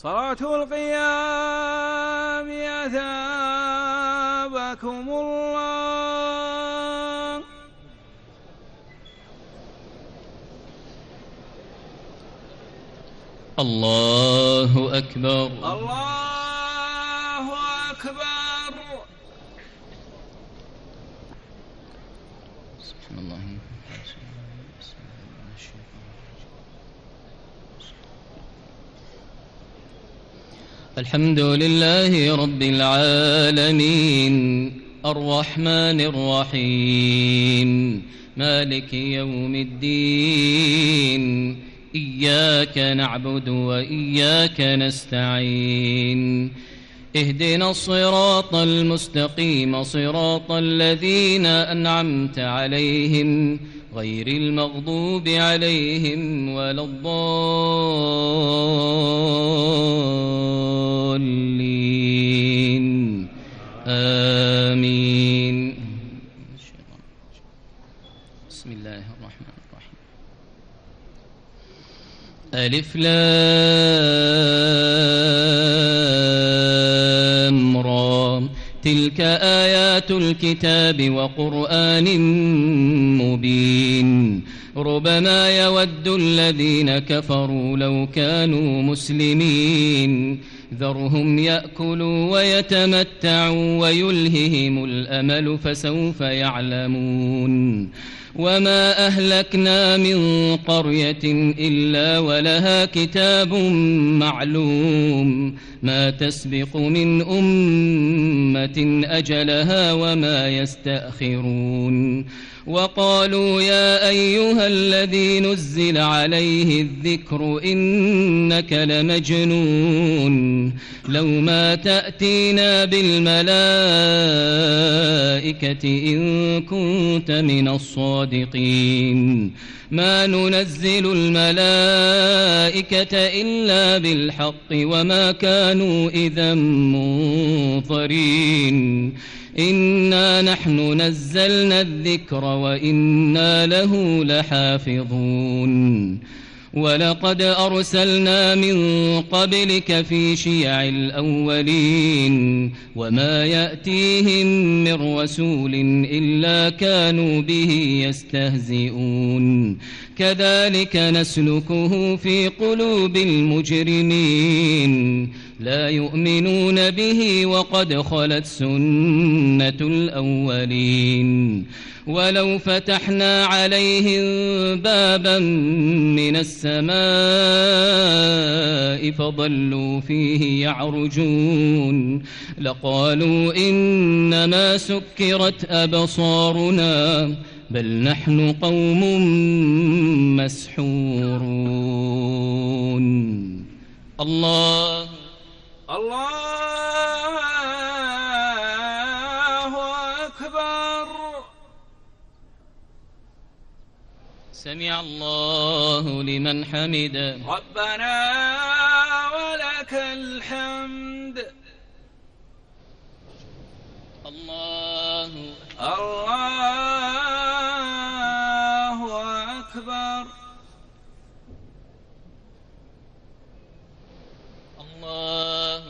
صلاة القيام أثابكم الله. الله أكبر. الله أكبر. سبحان الله. الحمد لله رب العالمين الرحمن الرحيم مالك يوم الدين إياك نعبد وإياك نستعين اهدنا الصراط المستقيم صراط الذين أنعمت عليهم غير المغضوب عليهم ولا الضالين آمين. بسم الله الرحمن الرحيم. ألف لام را تلك آيات الكتاب وقرآن مبين ربما يود الذين كفروا لو كانوا مسلمين ذرهم يأكلوا ويتمتعوا ويلههم الأمل فسوف يعلمون وما أهلكنا من قرية إلا ولها كتاب معلوم ما تسبق من أمة أجلها وما يستأخرون وقالوا يا أيها الذي نزل عليه الذكر إنك لمجنون لو ما تأتينا بالملائكة إن كنت من الصادقين ما ننزل الملائكة إلا بالحق وما كانوا إذا منظرين إنا نحن نزلنا الذكر وإنا له لحافظون ولقد أرسلنا من قبلك في شيع الأولين وما يأتيهم من رسول إلا كانوا به يستهزئون كذلك نسلكه في قلوب المجرمين لا يؤمنون به وقد خلت سنة الأولين ولو فتحنا عليهم بابا من السماء فظلوا فيه يعرجون لقالوا إنما سكرت أبصارنا بل نحن قوم مسحورون. الله أكبر. سمع الله لمن حمده. ربنا ولك الحمد. الله أكبر. الله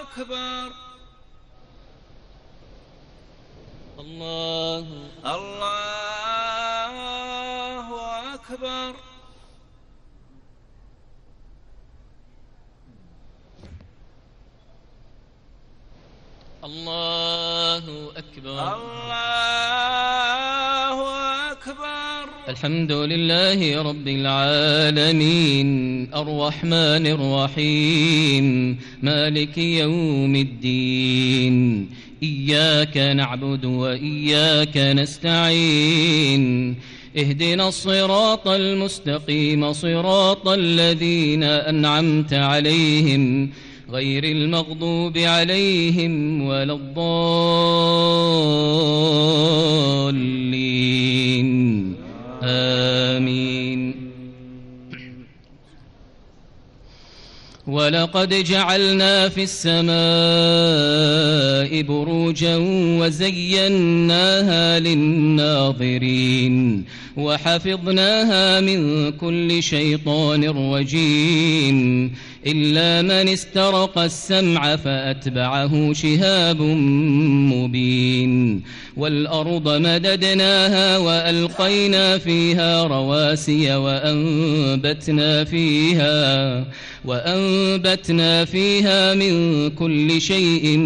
أكبر. الله أكبر. الله أكبر. الله أكبر. الحمد لله رب العالمين الرحمن الرحيم مالك يوم الدين إياك نعبد وإياك نستعين اهدنا الصراط المستقيم صراط الذين أنعمت عليهم غير المغضوب عليهم ولا الضالين آمين. ولقد جعلنا في السماء بروجا وزيناها للناظرين وحفظناها من كل شيطان رجيم إلا من استرق السمع فأتبعه شهاب مبين والأرض مددناها وألقينا فيها رواسي وأنبتنا فيها من كل شيء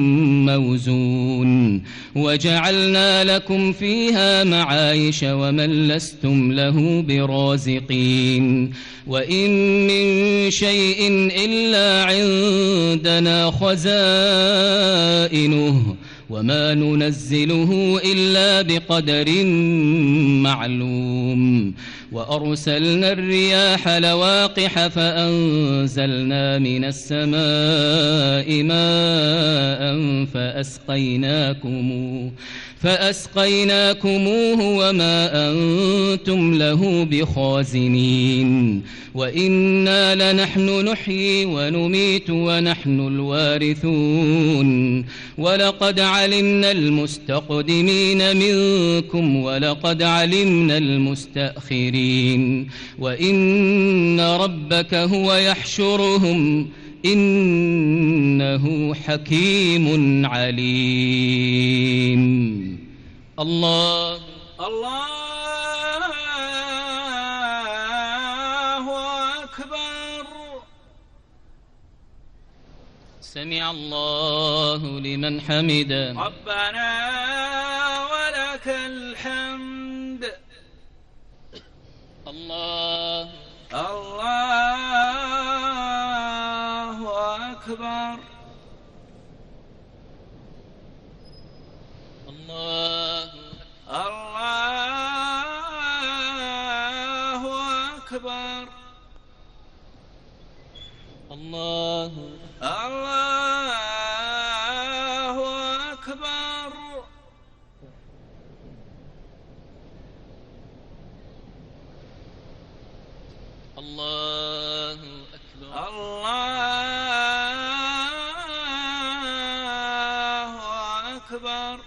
موزون وجعلنا لكم فيها معايش ومن لستم له برازقين وإن من شيء إلا عندنا خزائنه وما ننزله إلا بقدر معلوم وأرسلنا الرياح لواقح فأنزلنا من السماء ماء فأسقيناكموه وما أنتم له بخازنين وإنا لنحن نحيي ونميت ونحن الوارثون ولقد علمنا المستقدمين منكم ولقد علمنا المستأخرين وإن ربك هو يحشرهم إنه حكيم عليم. الله أكبر. سمع الله لمن حمده. ربنا ولك الحمد. الله أكبر. الله أكبر. الله أكبر. الله أكبر. الله أكبر.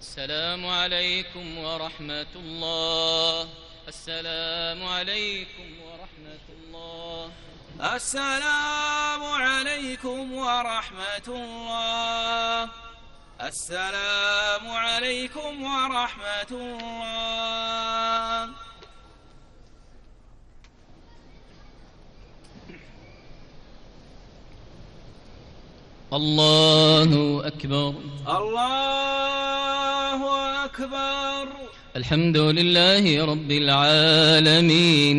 السلام عليكم ورحمة الله. السلام عليكم ورحمة الله. السلام عليكم ورحمة الله. السلام عليكم ورحمة الله. الله أكبر. الله أكبر. الحمد لله رب العالمين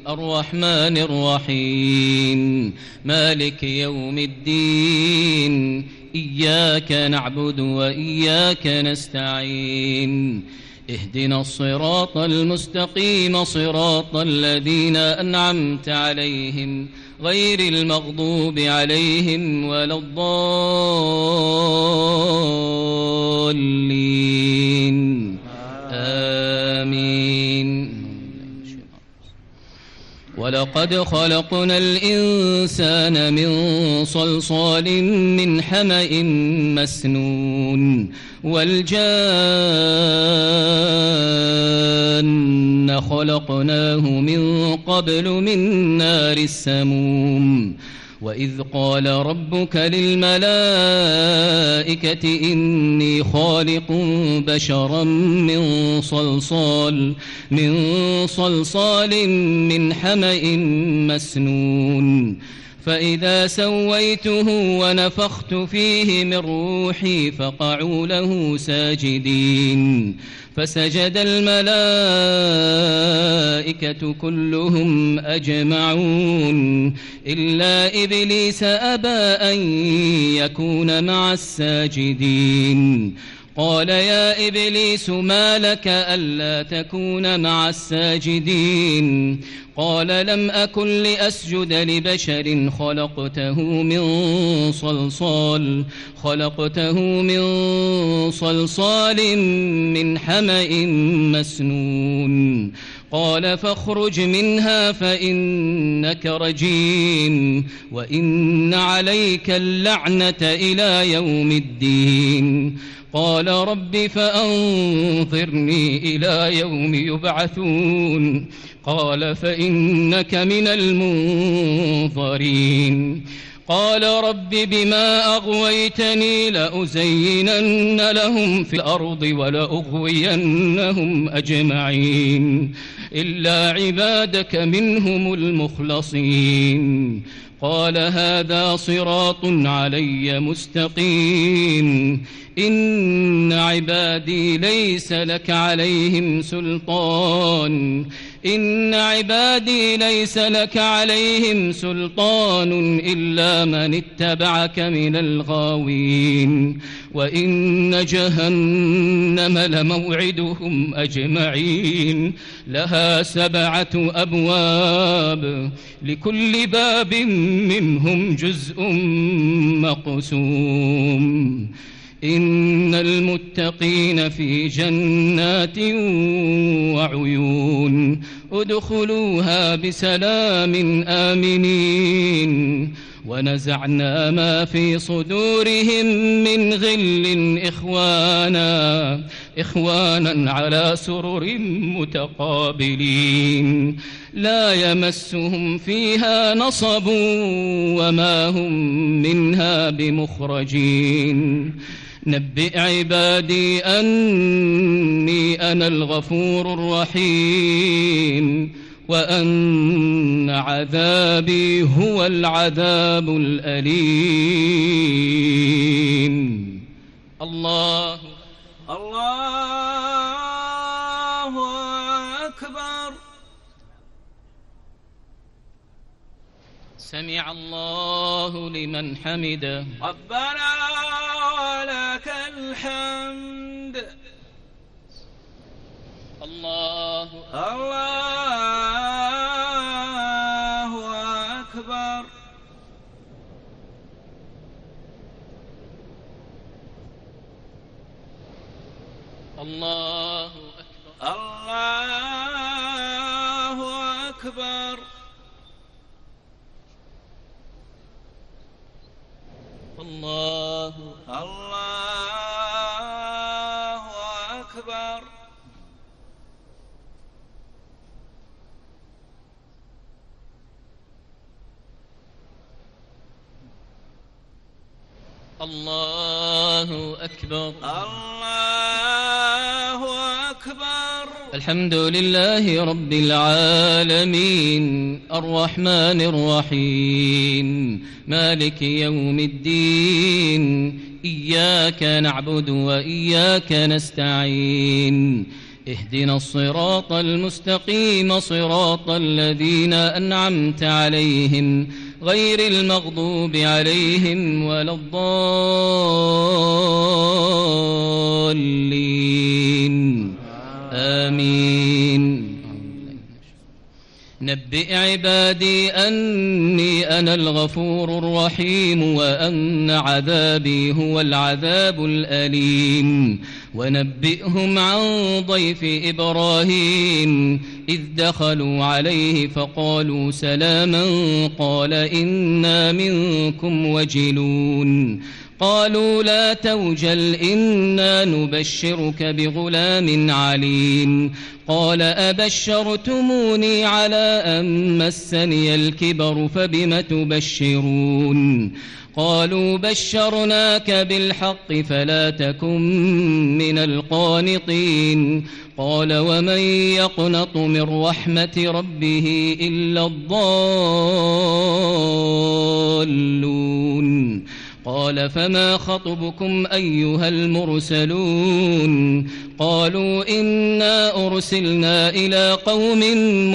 الرحمن الرحيم مالك يوم الدين إياك نعبد وإياك نستعين اهدنا الصراط المستقيم صراط الذين أنعمت عليهم غير المغضوب عليهم ولا الضالين آمين. ولقد خلقنا الإنسان من صلصال من حمأ مسنون والجان خلقناه من قبل من نار السموم وإذ قال ربك للملائكة إني خالق بشرا من صلصال من حمأ مسنون فإذا سويته ونفخت فيه من روحي فقعوا له ساجدين فسجد الملائكة كلهم أجمعون إلا إبليس أبى أن يكون مع الساجدين قال يا إبليس ما لك ألا تكون مع الساجدين قال لم أكن لأسجد لبشر خلقته من صلصال من حمأ مسنون قال فاخرج منها فإنك رجيم وإن عليك اللعنة إلى يوم الدين قال رب فأنظرني إلى يوم يبعثون قال فإنك من المنظرين قال رب بما أغويتني لأزينن لهم في الأرض ولأغوينهم أجمعين إلا عبادك منهم المخلصين قال هذا صراط علي مستقيم إن عبادي ليس لك عليهم سلطان إلا من اتبعك من الغاوين وإن جهنم لموعدهم أجمعين لها 7 أبواب لكل باب منهم جزء مقسوم إن المتقين في جنات وعيون ادخلوها بسلام آمنين ونزعنا ما في صدورهم من غل إخوانا على سرر متقابلين لا يمسهم فيها نصب وما هم منها بمخرجين نبئ عبادي أني أنا الغفور الرحيم وأن عذابي هو العذاب الأليم الله أكبر سمع الله لمن حمده ربنا ولك الحمد الله أكبر الله أكبر الله أكبر الله أكبر الله أكبر الحمد لله رب العالمين الرحمن الرحيم مالك يوم الدين إياك نعبد وإياك نستعين اهدنا الصراط المستقيم صراط الذين أنعمت عليهم غير المغضوب عليهم ولا الضالين آمين نبئ عبادي أني أنا الغفور الرحيم وأن عذابي هو العذاب الأليم ونبئهم عن ضيف إبراهيم إذ دخلوا عليه فقالوا سلاما قال إنا منكم وجلون قالوا لا توجل إنا نبشرك بغلام عليم قال أبشرتموني على أن مسني الكبر فبم تبشرون قالوا بشرناك بالحق فلا تكن من القانطين قال ومن يقنط من رحمة ربه إلا الضالون الضالون قال فما خطبكم أيها المرسلون قالوا إنا أرسلنا إلى قوم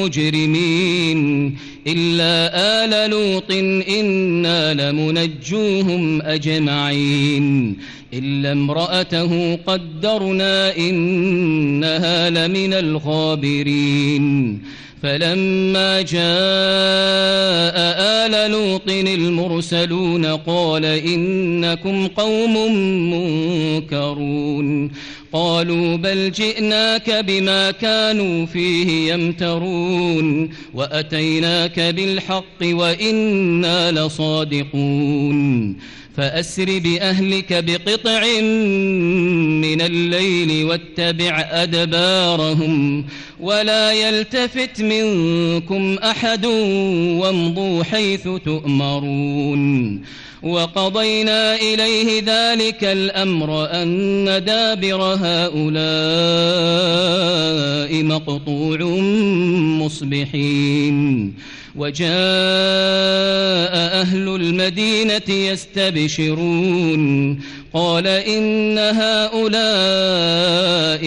مجرمين إلا آل لوط إنا لمنجوهم أجمعين إلا امرأته قدرنا إنها لمن الغابرين فلما جاء آل لوط المرسلون قال إنكم قوم منكرون قالوا بل جئناك بما كانوا فيه يمترون وأتيناك بالحق وإنا لصادقون فأسر بأهلك بقطع من الليل واتبع أدبارهم ولا يلتفت منكم أحد وامضوا حيث تؤمرون وقضينا إليه ذلك الأمر أن دابر هؤلاء مقطوع مصبحين وجاء أهل المدينة يستبشرون قال إن هؤلاء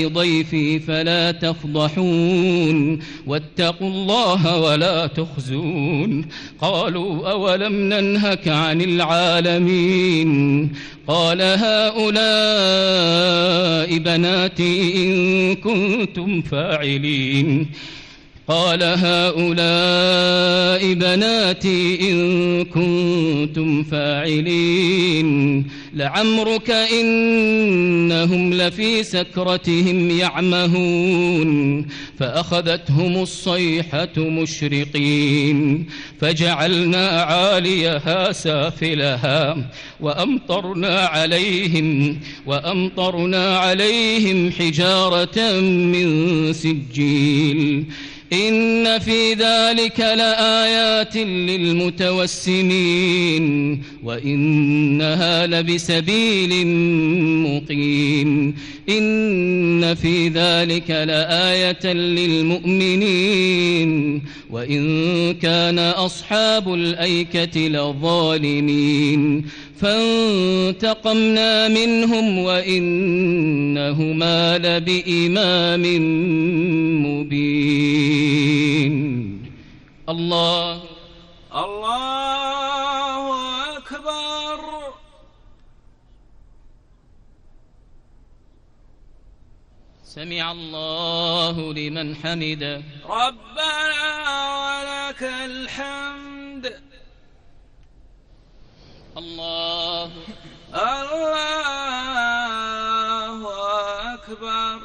ضيفي فلا تفضحون واتقوا الله ولا تخزون قالوا أولم ننهك عن العالمين قال هؤلاء بناتي إن كنتم فاعلين قال هؤلاء بناتي إن كنتم فاعلين لعمرك إنهم لفي سكرتهم يعمهون فأخذتهم الصيحة مشرقين فجعلنا عاليها سافلها وأمطرنا عليهم حجارة من سجيل إن في ذلك لآيات للمتوسمين وإنها لبسبيل مقيم إن في ذلك لآية للمؤمنين وإن كان أصحاب الأيكة لظالمين فانتقمنا منهم وإنهما لبإمام مبين الله أكبر سمع الله لمن حمده ربنا ولك الحمد الله أكبر الله أكبر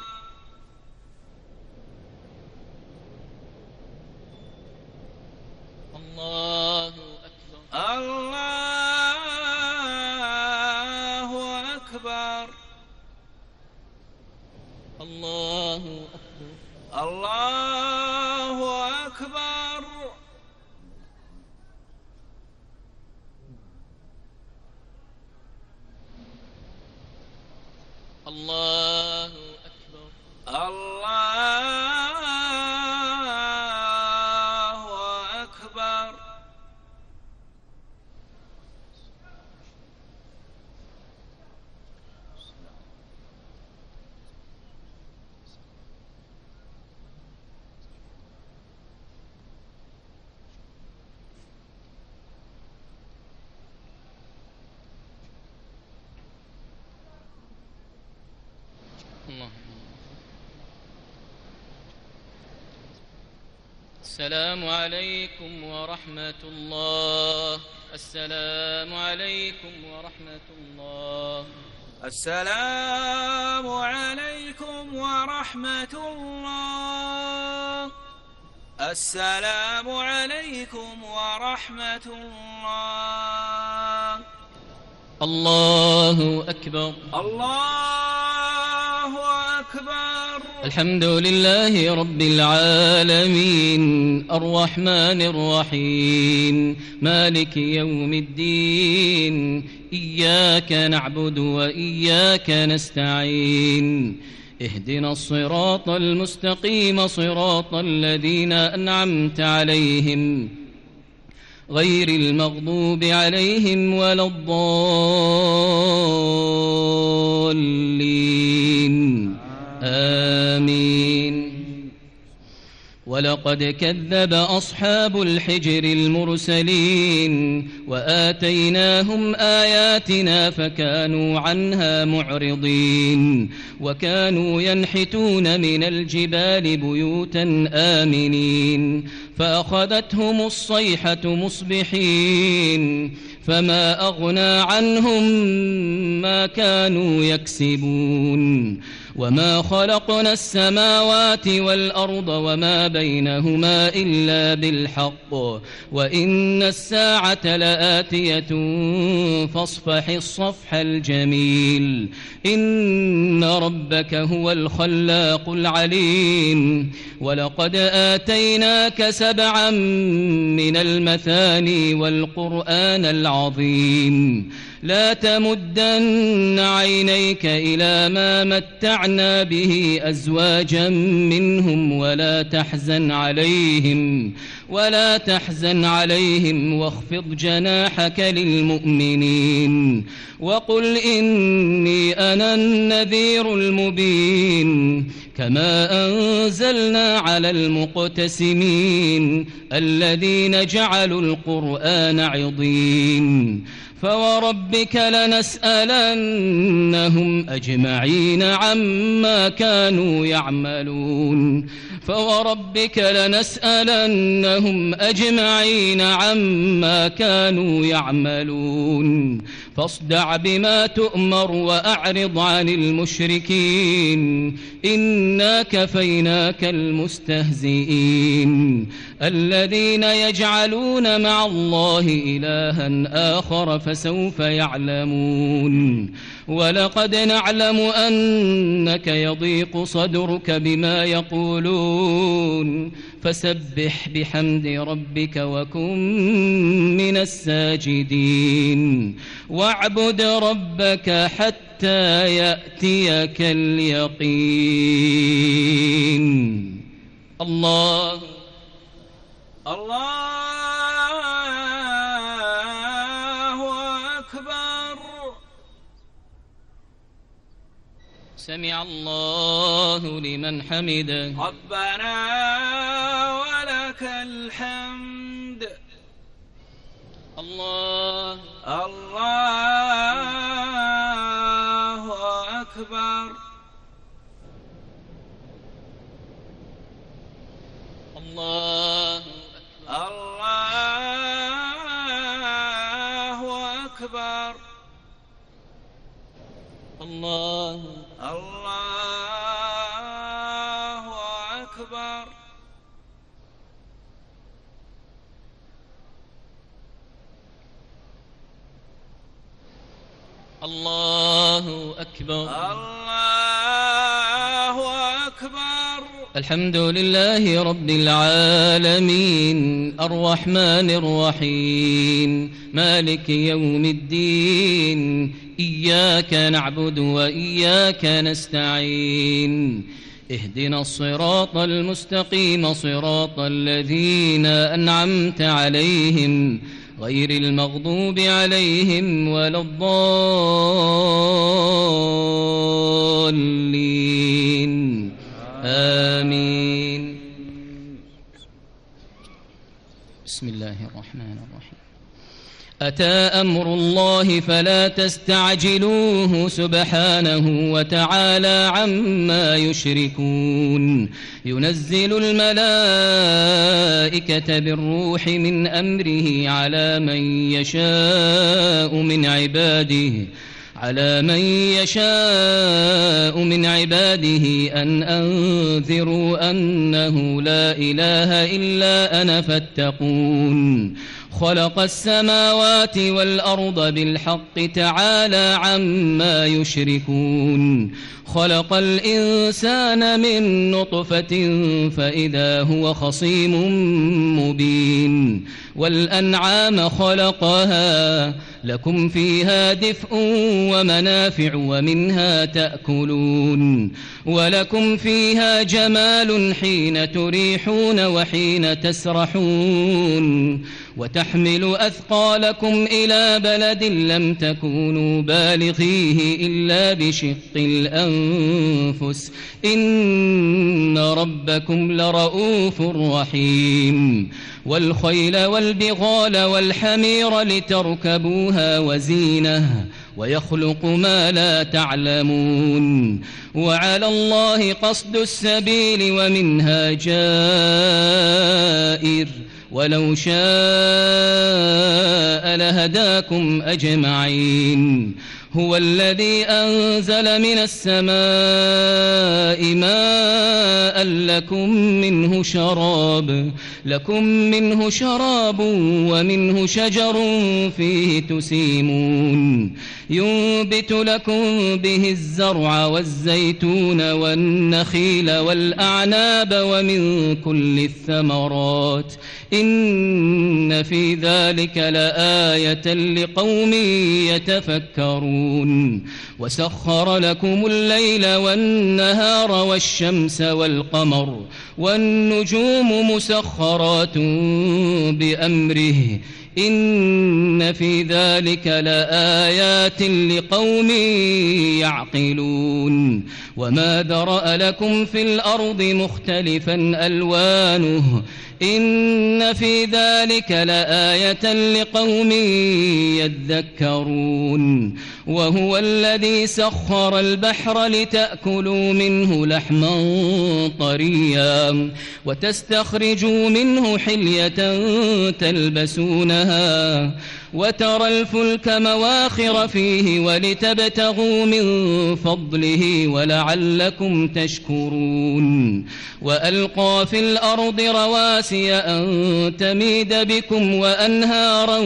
الله أكبر الله أكبر الله أكبر الله أكبر الله أكبر الله. السلام عليكم ورحمة الله. السلام عليكم ورحمة الله. السلام عليكم ورحمة الله. السلام عليكم ورحمة الله. الله أكبر. الله أكبر. الحمد لله رب العالمين الرحمن الرحيم مالك يوم الدين إياك نعبد وإياك نستعين اهدنا الصراط المستقيم صراط الذين أنعمت عليهم غير المغضوب عليهم ولا الضالين آمين. ولقد كذب أصحاب الحجر المرسلين وآتيناهم آياتنا فكانوا عنها معرضين وكانوا ينحتون من الجبال بيوتا آمنين فأخذتهم الصيحة مصبحين فما أغنى عنهم ما كانوا يكسبون وما خلقنا السماوات والأرض وما بينهما إلا بالحق وإن الساعة لآتية فاصفح الصفح الجميل إن ربك هو الخلاق العليم. ولقد آتيناك 7 من المثاني والقرآن العظيم لا تمدن عينيك إلى ما متعنا به أزواجا منهم ولا تحزن عليهم واخفض جناحك للمؤمنين وقل إني أنا النذير المبين كما أنزلنا على المقتسمين الذين جعلوا القرآن عضين فوربك لنسألنهم أجمعين عما كانوا يعملون فاصدع بما تؤمر وأعرض عن المشركين إنا كفيناك المستهزئين الذين يجعلون مع الله إلها آخر فسوف يعلمون. ولقد نعلم أنك يضيق صدرك بما يقولون فسبح بحمد ربك وكن من الساجدين واعبد ربك حتى يأتيك اليقين. الله أكبر. سمع الله لمن حمده. ربنا ولك الحمد. الله أكبر. الله أكبر. الله أكبر. الله أكبر. الله أكبر. الحمد لله رب العالمين الرحمن الرحيم مالك يوم الدين إياك نعبد وإياك نستعين اهدنا الصراط المستقيم صراط الذين أنعمت عليهم غير المغضوب عليهم ولا الضالين آمين. بسم الله الرحمن الرحيم. أتى أمر الله فلا تستعجلوه سبحانه وتعالى عما يشركون ينزل الملائكة بالروح من أمره على من يشاء من عباده أن أنذروا أنه لا إله إلا أنا فاتقون خلق السماوات والأرض بالحق تعالى عما يشركون خلق الإنسان من نطفة فإذا هو خصيم مبين والأنعام خلقها لكم فيها دفء ومنافع ومنها تأكلون ولكم فيها جمال حين تريحون وحين تسرحون وتحمل أثقالكم إلى بلد لم تكونوا بالغيه إلا بشق الأنفس إن ربكم لرؤوف رحيم والخيل والبغال والحمير لتركبوها وزينة ويخلق ما لا تعلمون وعلى الله قصد السبيل ومنها جائر ولو شاء لهداكم أجمعين هو الذي أنزل من السماء ماء لكم منه شراب ومنه شجر فيه تسيمون ينبت لكم به الزرع والزيتون والنخيل والأعناب ومن كل الثمرات إن في ذلك لآية لقوم يتفكرون وسخر لكم الليل والنهار والشمس والقمر والنجوم مسخرات بأمره إن في ذلك لآيات لقوم يعقلون وما ذرأ لكم في الأرض مختلفا ألوانه إن في ذلك لآية لقوم يذكرون وهو الذي سخر البحر لتأكلوا منه لحما طريا وتستخرجوا منه حلية تلبسونها وترى الفلك مواخر فيه ولتبتغوا من فضله ولعلكم تشكرون وألقى في الأرض رواسي أن تميد بكم وأنهارا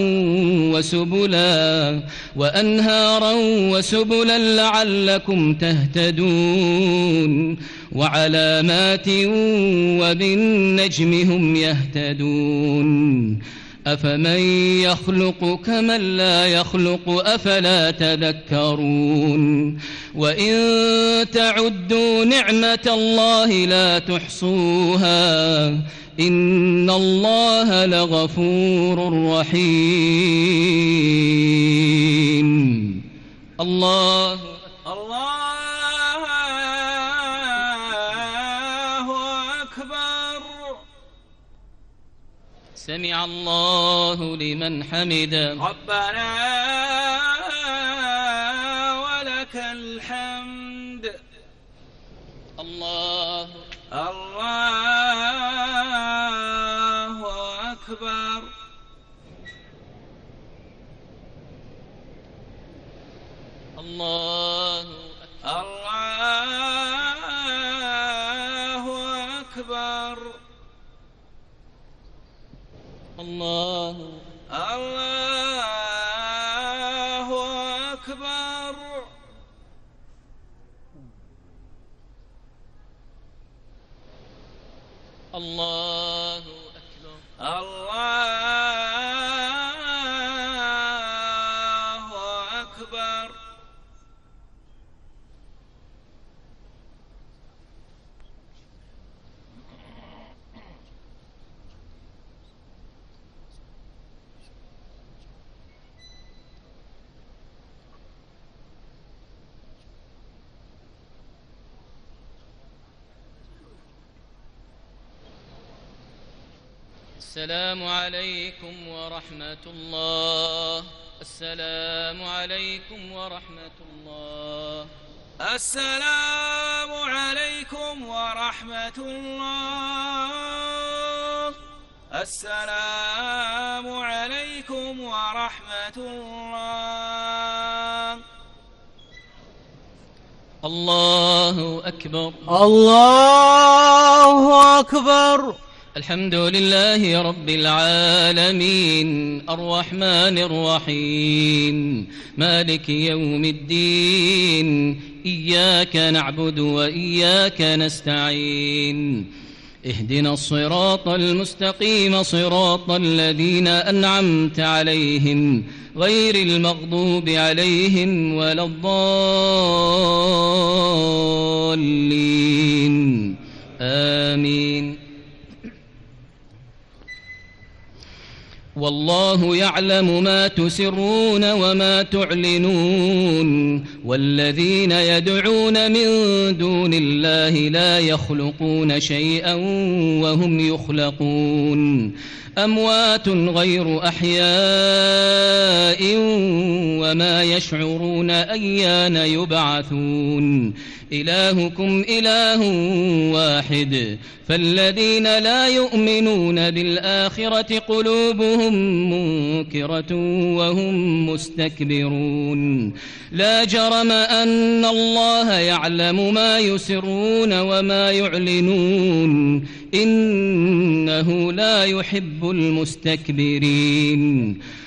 وسبلا لعلكم تهتدون وعلامات وبالنجم هم يهتدون أفمن يخلق كمن لا يخلق أفلا تذكرون وإن تعدوا نعمة الله لا تحصوها إن الله لغفور رحيم الله أكبر سمع الله لمن حمده ربنا ولك الحمد الله أكبر الله أكبر الله أكبر الله أكبر السلام عليكم ورحمة الله السلام عليكم ورحمة الله السلام عليكم ورحمة الله السلام عليكم ورحمة الله الله أكبر الله أكبر الحمد لله رب العالمين الرحمن الرحيم مالك يوم الدين إياك نعبد وإياك نستعين اهدنا الصراط المستقيم صراط الذين أنعمت عليهم غير المغضوب عليهم ولا الضالين آمين. والله يعلم ما تسرون وما تعلنون والذين يدعون من دون الله لا يخلقون شيئا وهم يخلقون أموات غير أحياء وما يشعرون أيان يبعثون إلهكم إله واحد فالذين لا يؤمنون بالآخرة قلوبهم منكرة وهم مستكبرون لا جرم أن الله يعلم ما يسرون وما يعلنون إنه لا يحب المستكبرين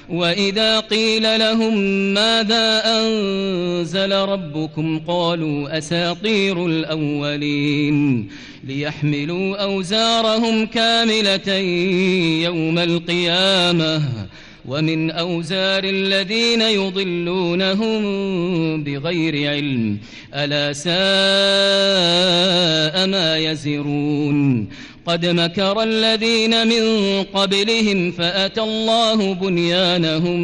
وإذا قيل لهم ماذا أنزل ربكم قالوا أساطير الأولين ليحملوا أوزارهم كاملة يوم القيامة ومن أوزار الذين يضلونهم بغير علم ألا ساء ما يزرون قد مكر الذين من قبلهم فأتى الله بنيانهم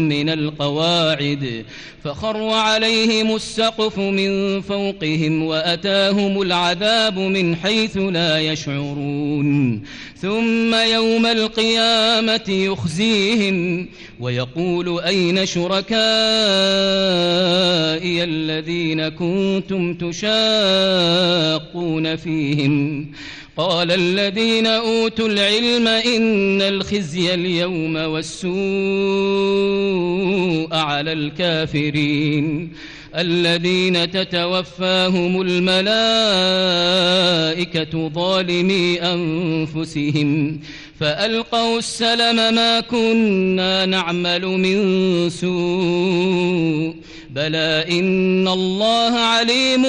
من القواعد فخر عليهم السقف من فوقهم وأتاهم العذاب من حيث لا يشعرون ثم يوم القيامة يخزيهم ويقول أين شركائي الذين كنتم تشاقون فيهم قال الذين أوتوا العلم إن الخزي اليوم والسوء على الكافرين الذين تتوفاهم الملائكة ظالمي أنفسهم فألقوا السلم ما كنا نعمل من سوء بلى إن الله عليم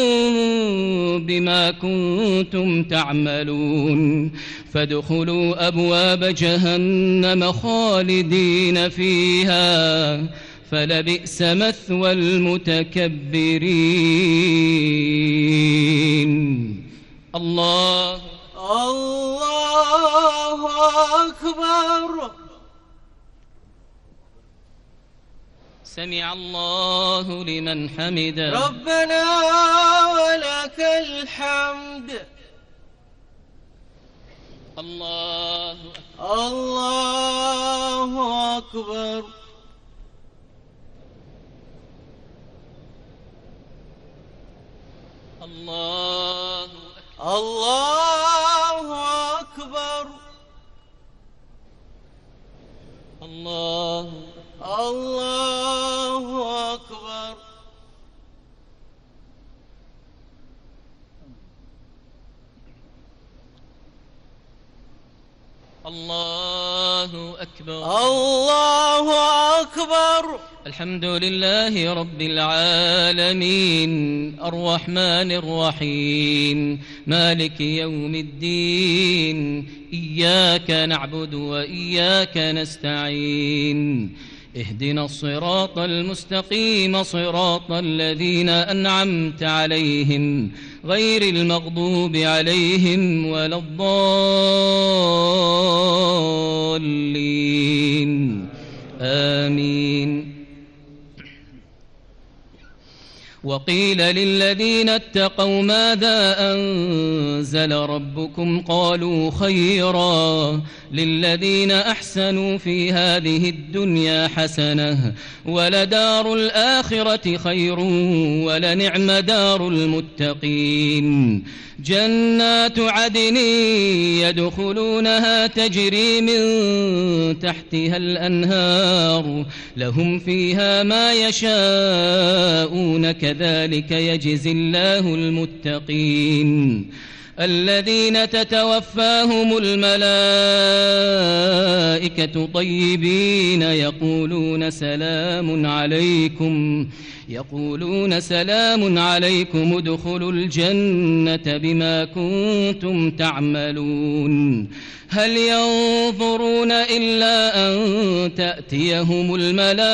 بما كنتم تعملون فادخلوا أبواب جهنم خالدين فيها فلبئس مثوى المتكبرين. الله أكبر. سمع الله لمن حمده. ربنا ولك الحمد. الله أكبر. الله أكبر. الله أكبر. الله أكبر. الله أكبر. الحمد لله رب العالمين الرحمن الرحيم مالك يوم الدين إياك نعبد وإياك نستعين اهدنا الصراط المستقيم صراط الذين أنعمت عليهم غير المغضوب عليهم ولا الضالين آمين. وقيل للذين اتقوا ماذا أنزل ربكم قالوا خيرا للذين أحسنوا في هذه الدنيا حسنة ولدار الآخرة خير ولنعم دار المتقين جنات عدن يدخلونها تجري من تحتها الأنهار لهم فيها ما يشاءون كذلك يجزي الله المتقين الذين تتوفاهم الملائكة طيبين يقولون سلام عليكم ادخلوا الجنة بما كنتم تعملون هل ينظرون إلا أن تأتيهم الملائكة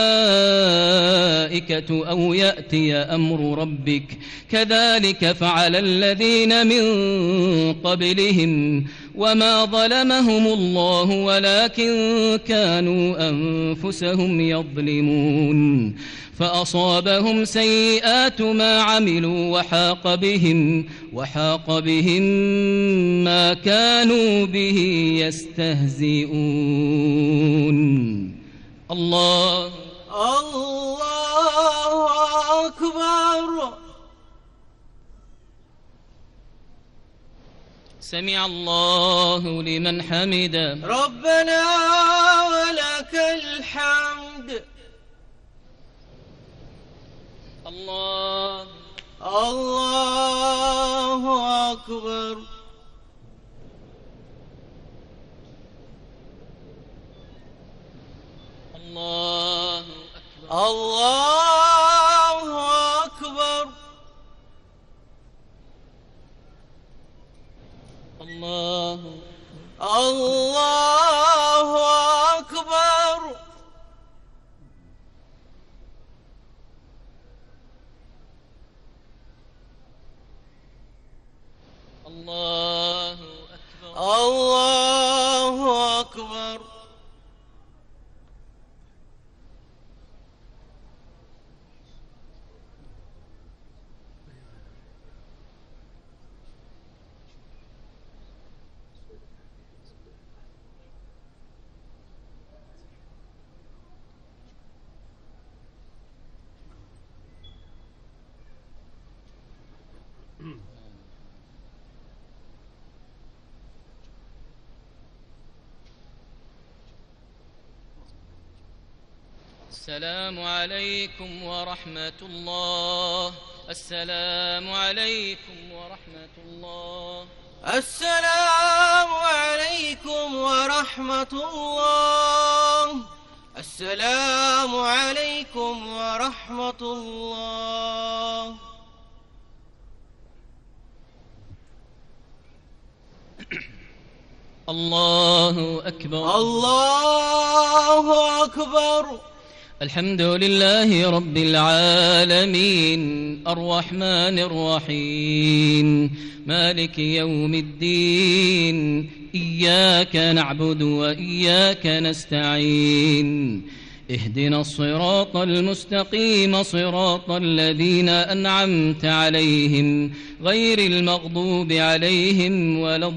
أو يأتي أمر ربك كذلك فعل الذين من قبلهم وما ظلمهم الله ولكن كانوا أنفسهم يظلمون فأصابهم سيئات ما عملوا وحاق بهم ما كانوا به يستهزئون. الله أكبر. سمع الله لمن حمده. ربنا ولك الحمد. الله أكبر. الله أكبر. الله أكبر. الله أكبر. السلام عليكم ورحمة الله. السلام عليكم ورحمة الله. السلام عليكم ورحمة الله. السلام عليكم ورحمة الله. الله أكبر. الله أكبر. الحمد لله رب العالمين الرحمن الرحيم مالك يوم الدين إياك نعبد وإياك نستعين اهدنا الصراط المستقيم صراط الذين أنعمت عليهم غير المغضوب عليهم ولا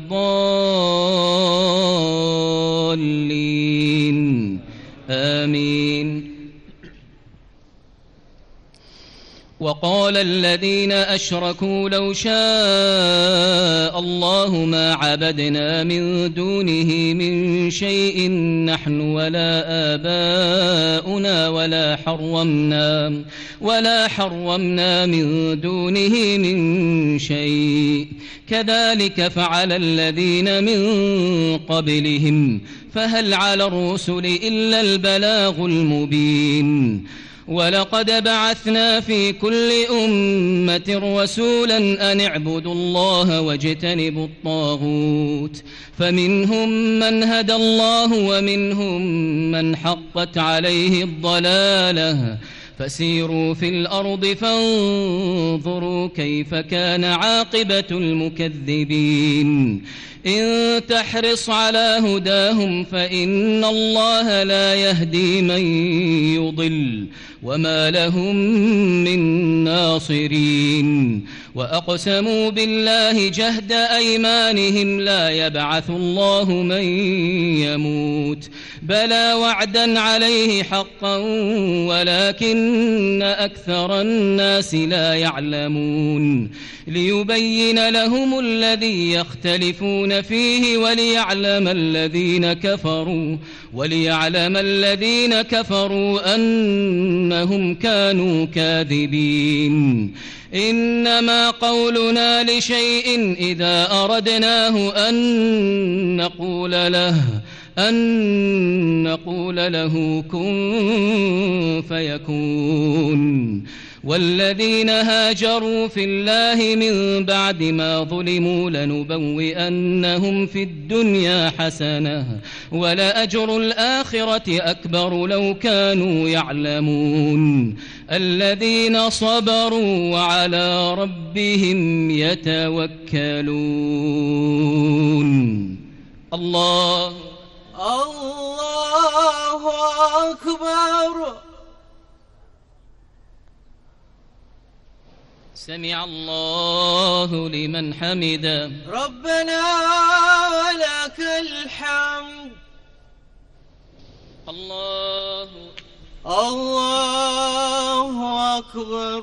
الضالين آمين. وقال الذين أشركوا لو شاء الله ما عبدنا من دونه من شيء نحن ولا آباؤنا ولا حرمنا من دونه من شيء كذلك فعل الذين من قبلهم فهل على الرسل إلا البلاغ المبين. ولقد بعثنا في كل أمة رسولا أن اعبدوا الله واجتنبوا الطاغوت فمنهم من هدى الله ومنهم من حقت عليه الضلالة فسيروا في الأرض فانظروا كيف كان عاقبة المكذبين. إن تحرص على هداهم فإن الله لا يهدي من يضل وما لهم من ناصرين. وأقسموا بالله جهد أيمانهم لا يبعث الله من يموت بلى وعدا عليه حقا ولكن أكثر الناس لا يعلمون. ليبين لهم الذي يختلفون فيه وليعلم الذين كفروا أنهم كانوا كاذبين. إنما قولنا لشيء إذا أردناه أن نقول له كن فيكون. والذين هاجروا في الله من بعد ما ظلموا لنبوئنهم في الدنيا حسنة ولأجر الآخرة أكبر لو كانوا يعلمون. الذين صبروا وعلى ربهم يتوكلون. الله أكبر. سمع الله لمن حمده. ربنا ولك الحمد. الله أكبر.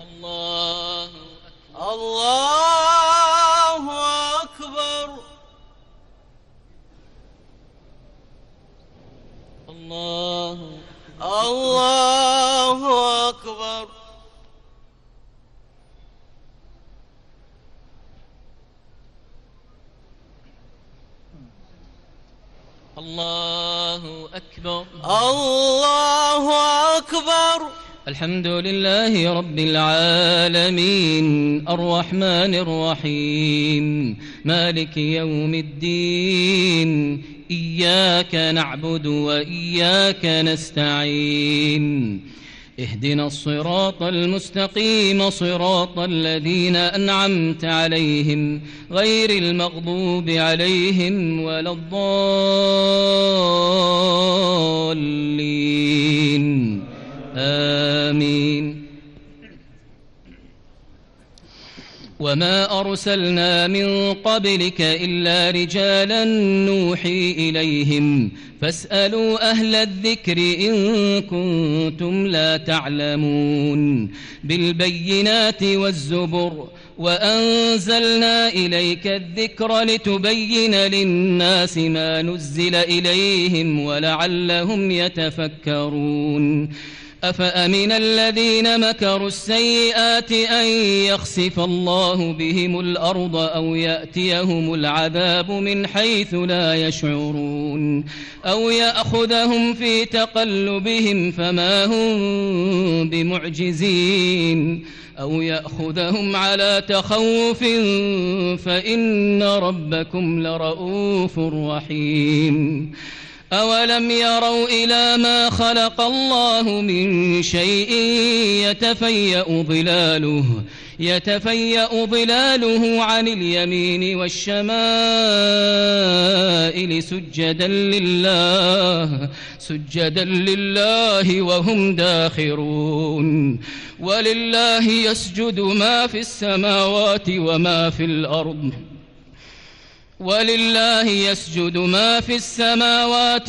الله أكبر. الله أكبر. الله أكبر. الله أكبر. الحمد لله رب العالمين الرحمن الرحيم مالك يوم الدين إياك نعبد وإياك نستعين اهدنا الصراط المستقيم صراط الذين أنعمت عليهم غير المغضوب عليهم ولا الضالين آمين. وما أرسلنا من قبلك إلا رجالا نوحي إليهم فاسألوا أهل الذكر إن كنتم لا تعلمون. بالبينات والزبر وأنزلنا إليك الذكر لتبين للناس ما نزل إليهم ولعلهم يتفكرون. أفأمن الذين مكروا السيئات أن يخسف الله بهم الأرض أو يأتيهم العذاب من حيث لا يشعرون أو يأخذهم في تقلبهم فما هم بمعجزين أو يأخذهم على تخوف فإن ربكم لرؤوف رحيم. أولم يروا إلى ما خلق الله من شيء يتفيأ ظلاله عن اليمين والشمائل سجدا لله وهم داخرون. ولله يسجد ما في السماوات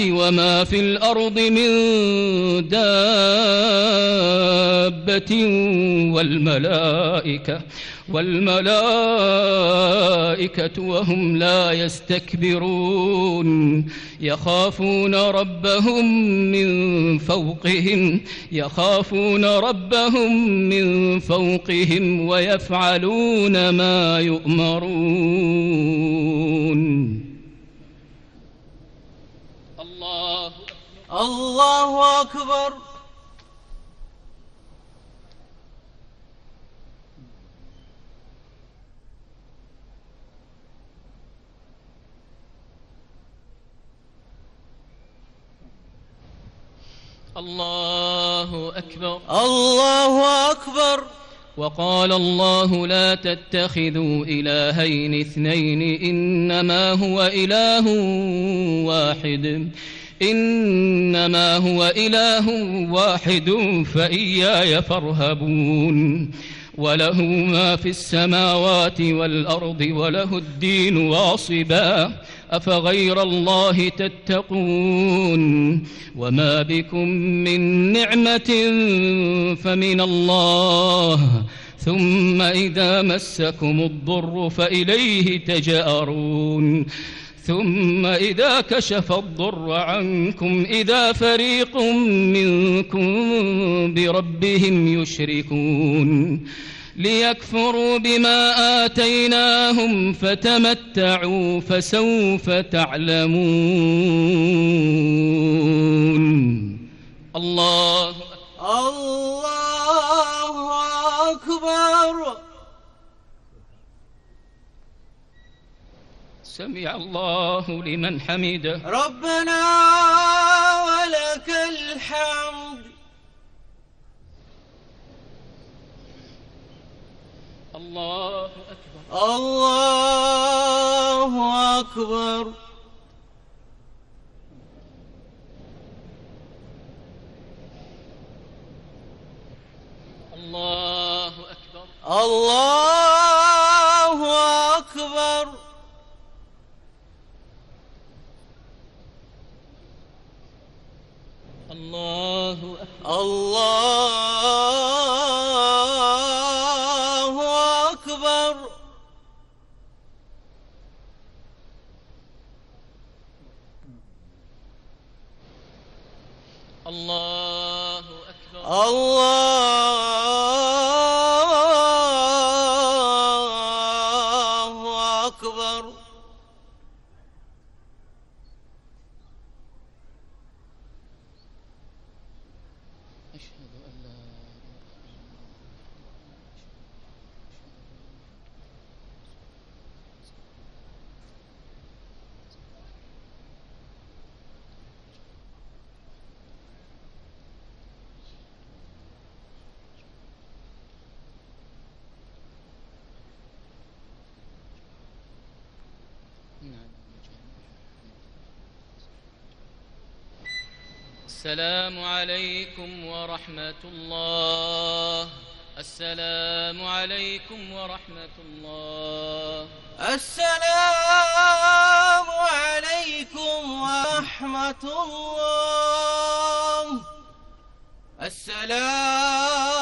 وما في الأرض من دابة والملائكة وهم لا يستكبرون يخافون ربهم من فوقهم ويفعلون ما يؤمرون. الله أكبر. الله أكبر. الله أكبر. وقال الله لا تتخذوا إلهين اثنين إنما هو إله واحد فإياي فارهبون. وله ما في السماوات والأرض وله الدين واصبا أفغير الله تتقون. وما بكم من نعمة فمن الله ثم إذا مسكم الضر فإليه تجأرون. ثم إذا كشف الضر عنكم إذا فريق منكم بربهم يشركون ليكفروا بما آتيناهم فتمتعوا فسوف تعلمون. الله أكبر. سمع الله لمن حمده. ربنا ولك الحمد. الله أكبر. الله أكبر. الله أكبر. الله أكبر. الله أكبر. الله أكبر. الله أكبر. الله أكبر. أشهد أن لا السلام عليكم ورحمة الله. السلام عليكم ورحمة الله. السلام عليكم ورحمة الله. السلام